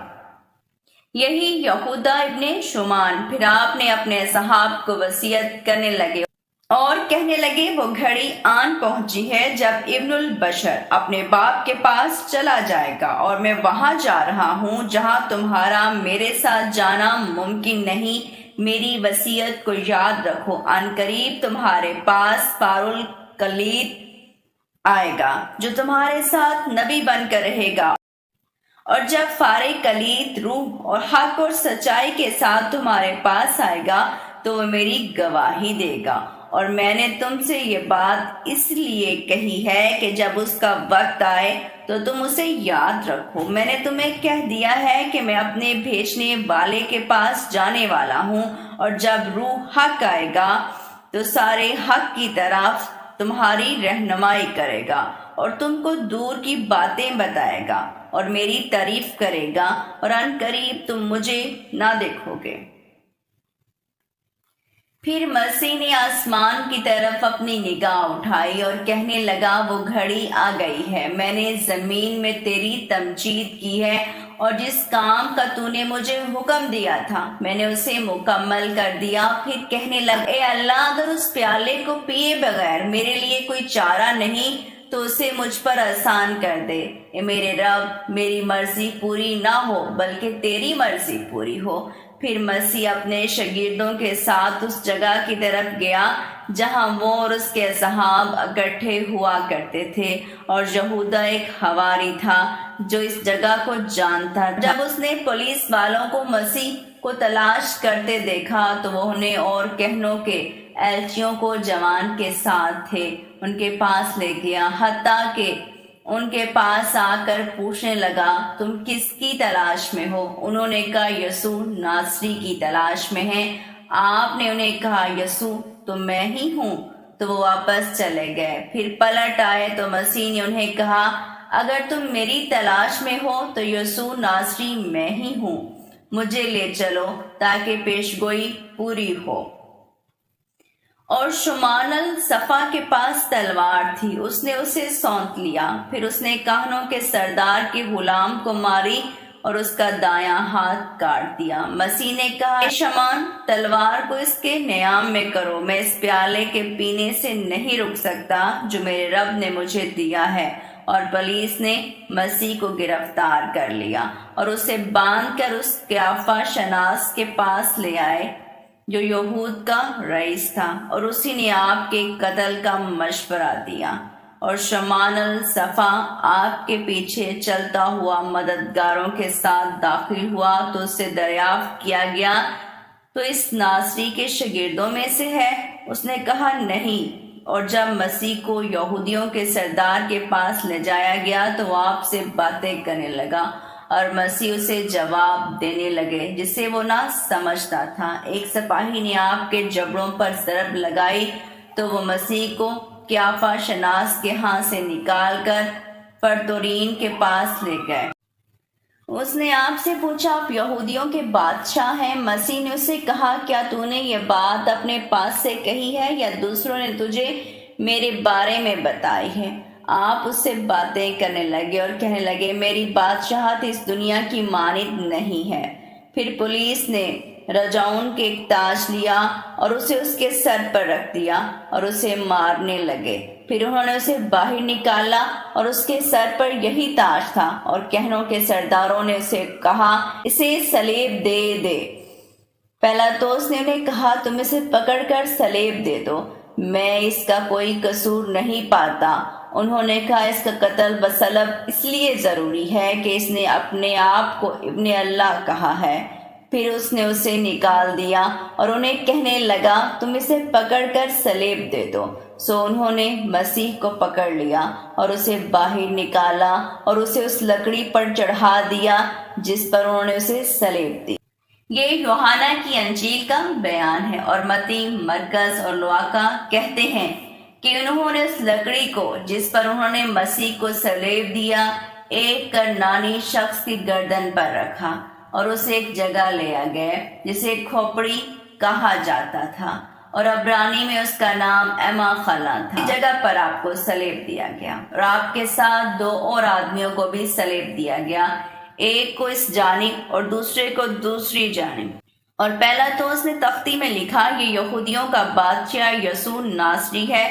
یہی یہودہ ابن شمان۔ پھر آپ نے اپنے اصحاب کو وصیت کرنے لگے اور کہنے لگے، وہ گھڑی آن پہنچی ہے جب ابن البشر اپنے باپ کے پاس چلا جائے گا، اور میں وہاں جا رہا ہوں جہاں تمہارا میرے ساتھ جانا ممکن نہیں۔ میری وصیت کو یاد رکھو، ان قریب تمہارے پاس پارالکلید آئے گا جو تمہارے ساتھ نبی بن کر رہے گا، اور جب فارغ کلید روح اور حق اور سچائی کے ساتھ تمہارے پاس آئے گا تو وہ میری گواہی دے گا، اور میں نے تم سے یہ بات اس لیے کہی ہے کہ جب اس کا وقت آئے تو تم اسے یاد رکھو۔ میں نے تمہیں کہہ دیا ہے کہ میں اپنے بھیجنے والے کے پاس جانے والا ہوں، اور جب روح حق آئے گا تو سارے حق کی طرف تمہاری رہنمائی کرے گا، اور تم کو دور کی باتیں بتائے گا اور میری تعریف کرے گا، اور ان قریب تم مجھے نہ دیکھو گے۔ پھر مسیح نے آسمان کی طرف اپنی نگاہ اٹھائی اور کہنے لگا، وہ گھڑی آ گئی ہے، میں نے زمین میں تیری تمجید کی ہے، اور جس کام کا تو نے مجھے حکم دیا تھا میں نے اسے مکمل کر دیا۔ پھر کہنے لگا، اے اللہ، اگر اس پیالے کو پیے بغیر میرے لیے کوئی چارہ نہیں تو اسے مجھ پر آسان کر دے۔ اے میرے رب، میری مرضی پوری نہ ہو بلکہ تیری مرضی پوری ہو۔ پھر مسیح اپنے شاگردوں کے ساتھ اس جگہ کی طرف گیا جہاں وہ اور اس کے اصحاب اکٹھے ہوا کرتے تھے، اور یہودا ایک حواری تھا جو اس جگہ کو جانتا تھا۔ جب اس نے پولیس والوں کو مسیح کو تلاش کرتے دیکھا تو وہ انہیں اور کہنوں کے ایلچیوں کو جوان کے ساتھ تھے ان کے پاس لے گیا، حتیٰ کہ ان کے پاس آ کر پوچھنے لگا، تم کس کی تلاش میں ہو؟ انہوں نے کہا، یسوع ناصری کی تلاش میں ہیں۔ آپ نے انہیں کہا، یسوع تو میں ہی ہوں۔ تو وہ واپس چلے گئے۔ پھر پلٹ آئے تو مسیح نے انہیں کہا، اگر تم میری تلاش میں ہو تو یسوع ناصری میں ہی ہوں، مجھے لے چلو تاکہ پیشگوئی پوری ہو۔ اور شمال الصفا کے پاس تلوار تھی، اس نے اسے سونت لیا۔ پھر اس نے کاہنوں کے سردار کے غلام کو ماری اور اس کا دایاں ہاتھ کاٹ دیا۔ مسیح نے کہا، اے شمان، تلوار کو اس کے نیام میں کرو، میں اس پیالے کے پینے سے نہیں رک سکتا جو میرے رب نے مجھے دیا ہے۔ اور پولیس نے مسیح کو گرفتار کر لیا اور اسے باندھ کر اس قیافہ شناس کے پاس لے آئے جو یہود کا رئیس تھا، اور اسی نے آپ کے قتل کا مشورہ دیا۔ اور شمال الصفا آپ کے پیچھے چلتا ہوا مددگاروں کے ساتھ داخل ہوا تو اس سے دریافت کیا گیا، تو اس ناصری کے شاگردوں میں سے ہے؟ اس نے کہا، نہیں۔ اور جب مسیح کو یہودیوں کے سردار کے پاس لے جایا گیا تو وہ آپ سے باتیں کرنے لگا، اور مسیح اسے جواب دینے لگے جسے وہ نہ سمجھتا تھا۔ ایک سپاہی نے آپ کے جبڑوں پر ضرب لگائی تو وہ مسیح کو قیافہ شناس کے ہاں سے نکال کر پرتورین کے پاس لے گئے۔ اس نے آپ سے پوچھا، آپ یہودیوں کے بادشاہ ہیں؟ مسیح نے اسے کہا، کیا تو نے یہ بات اپنے پاس سے کہی ہے یا دوسروں نے تجھے میرے بارے میں بتائی ہے؟ آپ اس سے باتیں کرنے لگے اور کہنے لگے، میری بادشاہت اس دنیا کی مانند نہیں ہے۔ پھر پولیس نے رجاؤن کے ایک تاج لیا اور اسے اس کے سر پر رکھ دیا اور اسے مارنے لگے۔ پھر انہوں نے اسے باہر نکالا اور اس کے سر پر یہی تاج تھا، اور کہنوں کے سرداروں نے اسے کہا، اسے صلیب دے دے۔ پیلاطوس نے انہیں کہا، تم اسے پکڑ کر صلیب دے دو، میں اس کا کوئی قصور نہیں پاتا۔ انہوں نے کہا، اس کا قتل بصلب اس لیے ضروری ہے کہ اس نے اپنے آپ کو ابن اللہ کہا ہے۔ پھر اس نے اسے نکال دیا اور انہیں کہنے لگا، تم اسے پکڑ کر صلیب دے دو۔ سو انہوں نے مسیح کو پکڑ لیا اور اسے باہر نکالا اور اسے اس لکڑی پر چڑھا دیا جس پر انہوں نے اسے صلیب دی۔ یہ یوحنا کی انجیل کا بیان ہے۔ اور متی، مرکز اور لوقا کہتے ہیں کہ انہوں نے اس لکڑی کو جس پر انہوں نے مسیح کو صلیب دیا ایک کرنانی شخص کی گردن پر رکھا اور اسے ایک جگہ لے گئے جسے کھوپڑی کہا جاتا تھا، اور عبرانی میں اس کا نام ایما خلا تھا۔ اس جگہ پر آپ کو صلیب دیا گیا، اور آپ کے ساتھ دو اور آدمیوں کو بھی صلیب دیا گیا، ایک کو اس جانب اور دوسرے کو دوسری جانب۔ اور پیلاطوس نے تختی میں لکھا، یہ یہودیوں کا بادشاہ یسوع ناصری ہے۔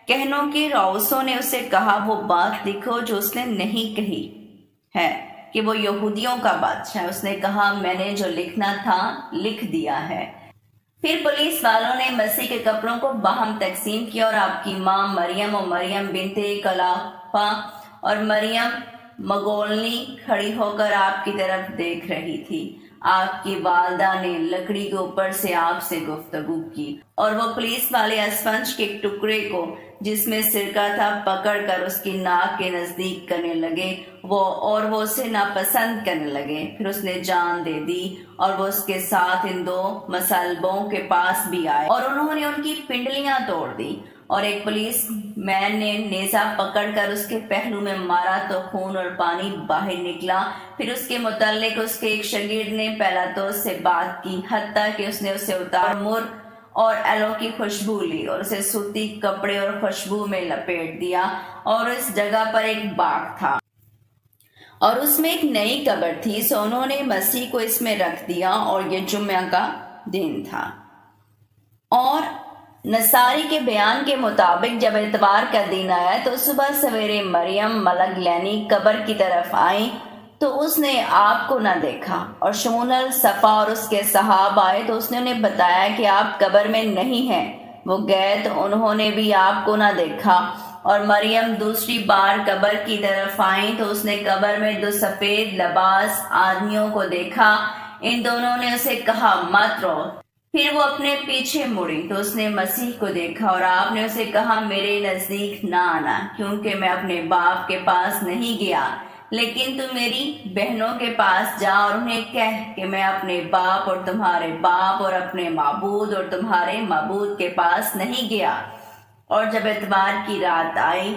کہنوں کے رؤسوں نے اسے کہا، وہ بات لکھو جو اس نے نہیں کہی ہے کہ وہ یہودیوں کا بادشاہ ہے۔ اس نے کہا، میں نے جو لکھنا تھا لکھ دیا ہے۔ پھر پولیس والوں نے مسیح کے کپڑوں کو باہم تقسیم کیا، اور آپ کی ماں مریم اور مریم بنت کلافہ اور مریم مگدلنی کھڑی ہو کر آپ کی طرف دیکھ رہی تھی۔ آپ کی والدہ نے لکڑی کے اوپر سے آپ سے گفتگو کی اور وہ پولیس والے اسفنج کے ایک ٹکڑے کو جس میں سرکہ تھا پکڑ کر اس کی ناک کے نزدیک کرنے لگے وہ اسے ناپسند کرنے لگے۔ پھر اس نے جان دے دی اور وہ اس کے ساتھ ان دو مصلوبوں کے پاس بھی آئے اور انہوں نے ان کی پنڈلیاں توڑ دی اور ایک پولیس مین نے نیزہ پکڑ کر اس کے پہلو میں مارا تو خون اور پانی باہر نکلا۔ پھر اس کے متعلق اس کے ایک شاگرد نے پیلاطس سے بات کی، حتیٰ کہ اس نے اسے اتار مر اور ایلو کی خوشبو لی اور اسے سوتی کپڑے اور خوشبو میں لپیٹ دیا، اور اس جگہ پر ایک باغ تھا اور اس میں ایک نئی قبر تھی، سو انہوں نے مسیح کو اس میں رکھ دیا اور یہ جمعہ کا دن تھا۔ اور نصاری کے بیان کے مطابق جب اتوار کا دن آیا تو صبح سویرے مریم مگدلینی قبر کی طرف آئیں تو اس نے آپ کو نہ دیکھا، اور شمون الصفا اور اس کے صحاب آئے تو اس نے انہیں بتایا کہ آپ قبر میں نہیں ہیں۔ وہ گئے تو انہوں نے بھی آپ کو نہ دیکھا، اور مریم دوسری بار قبر کی طرف آئیں تو اس نے قبر میں دو سفید لباس آدمیوں کو دیکھا۔ ان دونوں نے اسے کہا مت رو۔ پھر وہ اپنے پیچھے مڑی تو اس نے مسیح کو دیکھا، اور آپ نے اسے کہا میرے نزدیک نہ آنا، کیونکہ میں اپنے باپ کے پاس نہیں گیا، لیکن تم میری بہنوں کے پاس جا اور انہیں کہہ کہ میں اپنے باپ اور تمہارے باپ اور اپنے معبود اور تمہارے معبود کے پاس نہیں گیا۔ اور جب اتوار کی رات آئی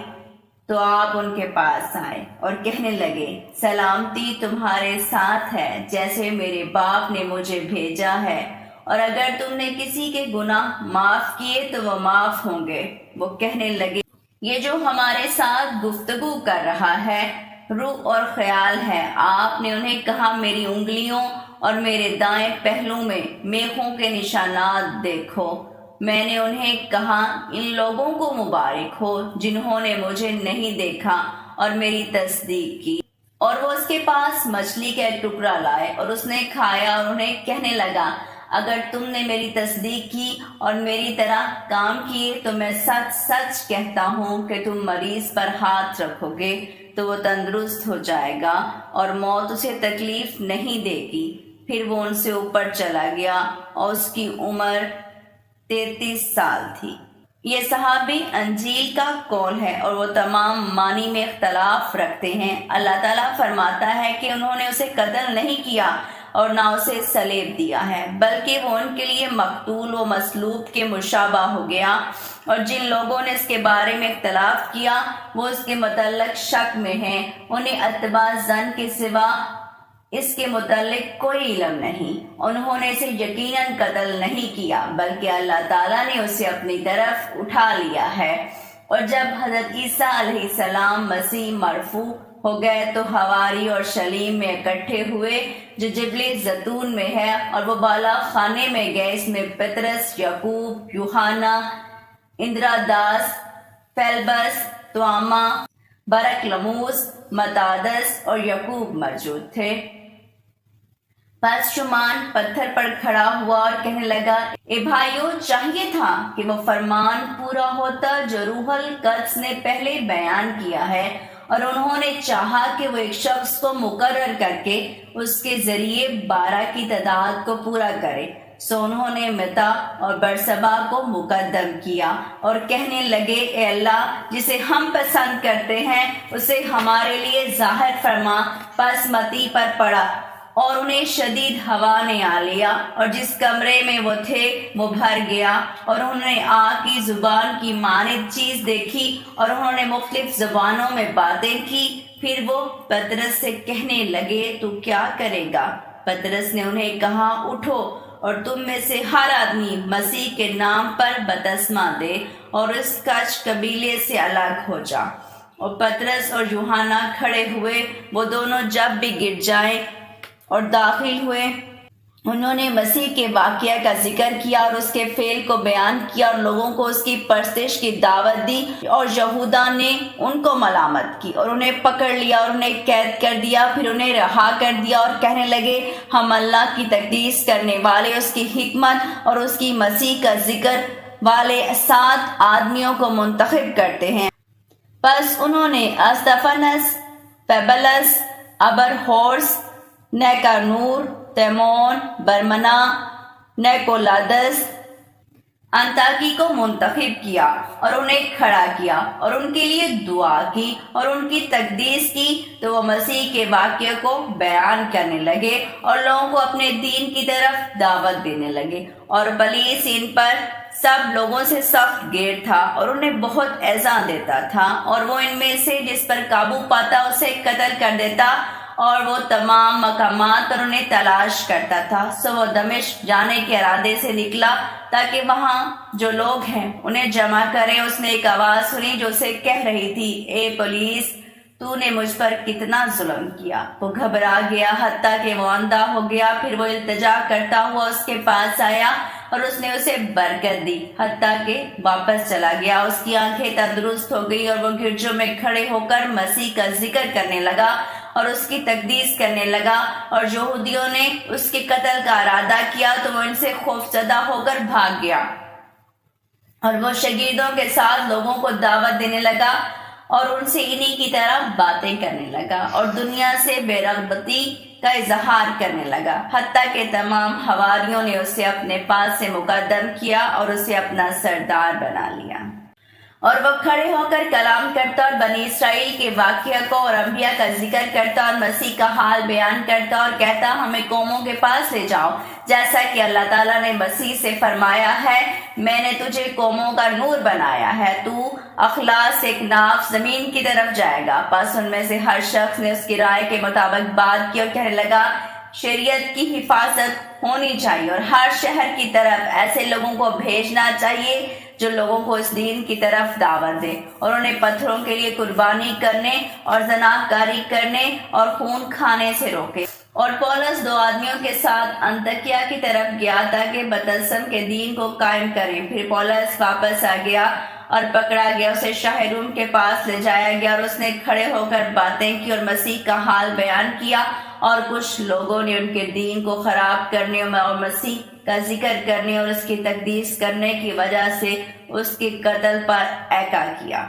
تو آپ ان کے پاس آئے اور کہنے لگے سلامتی تمہارے ساتھ ہے، جیسے میرے باپ نے مجھے بھیجا ہے، اور اگر تم نے کسی کے گناہ معاف کیے تو وہ معاف ہوں گے۔ وہ کہنے لگے یہ جو ہمارے ساتھ گفتگو کر رہا ہے روح اور خیال ہے۔ آپ نے انہیں کہا میری انگلیوں اور میرے دائیں پہلو میں میخوں کے نشانات دیکھو۔ میں نے انہیں کہا ان لوگوں کو مبارک ہو جنہوں نے مجھے نہیں دیکھا اور میری تصدیق کی۔ اور وہ اس کے پاس مچھلی کا ایک ٹکڑا لائے اور اس نے کھایا اور انہیں کہنے لگا اگر تم نے میری تصدیق کی اور میری طرح کام کیے تو میں سچ سچ کہتا ہوں کہ تم مریض پر ہاتھ رکھو گے تو وہ تندرست ہو جائے گا اور موت اسے تکلیف نہیں دے گی۔ پھر وہ ان سے اوپر چلا گیا اور اس کی عمر 33 سال تھی۔ یہ صحابی انجیل کا قول ہے اور وہ تمام معنی میں اختلاف رکھتے ہیں۔ اللہ تعالیٰ فرماتا ہے کہ انہوں نے اسے قتل نہیں کیا اور نہ اسے صلیب دیا ہے، بلکہ وہ ان کے لیے مقتول و مصلوب کے مشابہ ہو گیا، اور جن لوگوں نے اس کے بارے میں اختلاف کیا وہ اس کے متعلق شک میں ہیں۔ انہیں اتباع ظن کے سوا اس کے متعلق کوئی علم نہیں۔ انہوں نے اسے یقیناً قتل نہیں کیا بلکہ اللہ تعالیٰ نے اسے اپنی طرف اٹھا لیا ہے۔ اور جب حضرت عیسیٰ علیہ السلام مسیح مرفوع ہو گئے تو حواری اور شلیم میں اکٹھے ہوئے جو جبل زیتون میں ہے، اور وہ بالا خانے میں گئے، اس میں پطرس، یعقوب، یوحنا، اندراداس، فیلبس، توما، برکلموس، متادس اور یعقوب موجود تھے۔ پس شمان پتھر پر کھڑا ہوا اور کہنے لگا اے بھائیو، چاہیے تھا کہ وہ فرمان پورا ہوتا جو روح القدس نے پہلے بیان کیا ہے، اور انہوں نے چاہا کہ وہ ایک شخص کو مقرر کر کے اس کے ذریعے 12 کی تعداد کو پورا کرے۔ سو انہوں نے متا اور برسبا کو مقدم کیا اور کہنے لگے اے اللہ جسے ہم پسند کرتے ہیں اسے ہمارے لیے ظاہر فرما۔ پس متی پر پڑا اور انہیں شدید ہوا نے آ لیا، اور جس کمرے میں وہ تھے وہ بھر گیا، اور انہوں نے آگ کی زبان کی مانند چیز دیکھی، اور انہوں نے مختلف زبانوں میں باتیں کی۔ پھر وہ پطرس سے کہنے لگے تو کیا کرے گا؟ پطرس نے انہیں کہا اٹھو اور تم میں سے ہر آدمی مسیح کے نام پر بپتسمہ دے اور اس کچ قبیلے سے الگ ہو جا۔ اور پطرس اور یوحنا کھڑے ہوئے، وہ دونوں جب بھی گر جائیں اور داخل ہوئے، انہوں نے مسیح کے واقعہ کا ذکر کیا اور اس کے فعل کو بیان کیا اور لوگوں کو اس کی پرستش کی دعوت دی، اور یہودا نے ان کو ملامت کی اور انہیں پکڑ لیا اور انہیں قید کر دیا، پھر انہیں رہا کر دیا اور کہنے لگے ہم اللہ کی تقدیس کرنے والے، اس کی حکمت اور اس کی مسیح کا ذکر والے 7 آدمیوں کو منتخب کرتے ہیں۔ پس انہوں نے استفانس، پیبلس، ابرہورس، نیکانور، تیمون برمنا نیکولادس انطاکی کو منتخب کیا اور انہیں کھڑا کیا اور ان کے لیے دعا کی اور ان کی تقدیس کی، تو وہ مسیح کے واقعے کو بیان کرنے لگے اور لوگوں کو اپنے دین کی طرف دعوت دینے لگے۔ اور پولیس ان پر سب لوگوں سے سخت گیر تھا اور انہیں بہت ایذا دیتا تھا، اور وہ ان میں سے جس پر قابو پاتا اسے قتل کر دیتا، اور وہ تمام مقامات پر انہیں تلاش کرتا تھا۔ سو وہ دمشق جانے کے ارادے سے نکلا تاکہ وہاں جو لوگ ہیں انہیں جمع کرے۔ اس نے ایک آواز سنی جو اسے کہہ رہی تھی، اے پولیس، تو نے مجھ پر کتنا ظلم کیا۔ وہ گھبرا گیا حتیٰ کہ وہ اندھا ہو گیا۔ پھر وہ التجا کرتا ہوا اس کے پاس آیا اور اس نے اسے برکت دی حتیٰ کہ واپس چلا گیا۔ اس کی آنکھیں تندرست ہو گئی اور وہ گرجوں میں کھڑے ہو کر مسیح کا ذکر کرنے لگا اور اس کی تقدیس کرنے لگا۔ اور یہودیوں نے اس کے قتل کا ارادہ کیا تو وہ ان سے خوفزدہ ہو کر بھاگ گیا، اور وہ شاگردوں کے ساتھ لوگوں کو دعوت دینے لگا اور ان سے انہی کی طرح باتیں کرنے لگا اور دنیا سے بے رغبتی کا اظہار کرنے لگا، حتیٰ کہ تمام حواریوں نے اسے اپنے پاس سے مقدم کیا اور اسے اپنا سردار بنا لیا۔ اور وہ کھڑے ہو کر کلام کرتا اور بنی اسرائیل کے واقعہ کو اور انبیاء کا ذکر کرتا اور مسیح کا حال بیان کرتا اور کہتا، ہمیں قوموں کے پاس لے جاؤ، جیسا کہ اللہ تعالیٰ نے مسیح سے فرمایا ہے، میں نے تجھے قوموں کا نور بنایا ہے، تو اخلاص ایک ناف زمین کی طرف جائے گا۔ پس ان میں سے ہر شخص نے اس کی رائے کے مطابق بات کی اور کہنے لگا، شریعت کی حفاظت ہونی چاہیے اور ہر شہر کی طرف ایسے لوگوں کو بھیجنا چاہیے جو لوگوں کو اس دین کی طرف دعوت دے اور انہیں پتھروں کے لیے قربانی کرنے اور زنا کاری کرنے اور خون کھانے سے روکے۔ اور پولس 2 آدمیوں کے ساتھ انطاکیہ کی طرف گیا تاکہ بطلسم کے دین کو قائم کریں۔ پھر پولس واپس آ گیا اور پکڑا گیا، اسے شاہ روم کے پاس لے جایا گیا اور اس نے کھڑے ہو کر باتیں کی اور مسیح کا حال بیان کیا، اور کچھ لوگوں نے ان کے دین کو خراب کرنے اور مسیح کا ذکر کرنے اور اس کی تقدیس کرنے کی وجہ سے اس کے قتل پر ایکا کیا۔